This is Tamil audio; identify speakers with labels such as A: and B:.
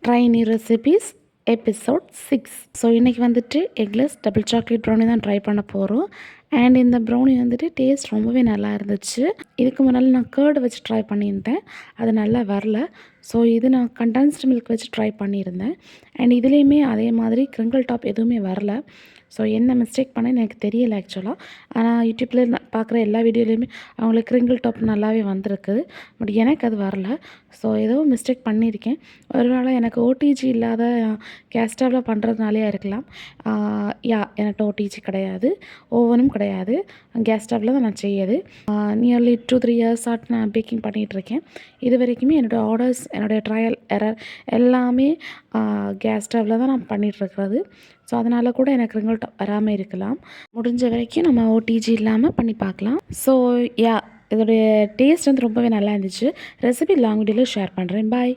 A: Try new recipes episode 6. So இன்றைக்கி வந்துட்டு எக்லெஸ் டபுள் சாக்லேட் ப்ரௌனி தான் ட்ரை பண்ண போகிறோம். அண்ட் இந்த ப்ரௌனி வந்துட்டு டேஸ்ட் ரொம்பவே நல்லா இருந்துச்சு. இதுக்கு முன்னால் நான் கேர்டு வச்சு ட்ரை பண்ணியிருந்தேன், அது நல்லா வரல. ஸோ இது நான் கண்டென்ஸ்டு மில்க் வச்சு ட்ரை பண்ணியிருந்தேன். அண்ட் இதுலேயுமே அதே மாதிரி கிரிங்கிள் டாப் எதுவுமே வரல. ஸோ என்ன மிஸ்டேக் பண்ணேன்னு எனக்கு தெரியலை ஆக்சுவலாக. ஆனால் யூடியூப்பில் நான் பார்க்குற எல்லா வீடியோலையுமே அவங்களுக்கு கிரிங்கிள் டாப் நல்லாவே வந்திருக்குது. பட் எனக்கு அது வரல. ஸோ ஏதோ மிஸ்டேக் பண்ணியிருக்கேன். ஒருவேளை எனக்கு ஓடிஜி இல்லாத கேஸ் ஸ்டவ்வில் பண்ணுறதுனாலேயே இருக்கலாம். என்கிட்ட ஓடிஜி கிடையாது, ஓவனும் கிடையாது, கேஸ் ஸ்டவ்வில் தான் நான் செய்யுது. நியர்லி 2-3 இயர்ஸாக நான் பேக்கிங் பண்ணிகிட்ருக்கேன். இது வரைக்குமே என்னோடய ஆர்டர்ஸ், என்னுடைய ட்ரையல் எரர் எல்லாமே கேஸ் ஸ்டவ்வில் தான் நான் பண்ணிகிட்ருக்கிறது. ஸோ அதனால் கூட எனக்கு ரிங்கல் வராமல் இருக்கலாம். முடிஞ்ச வரைக்கும் நம்ம ஓடிஜி இல்லாமல் பண்ணி பார்க்கலாம். ஸோ இதோடைய டேஸ்ட் வந்து ரொம்பவே நல்லா இருந்துச்சு. ரெசிபி லாங் வீடியோவில் ஷேர் பண்ணுறேன். பாய்.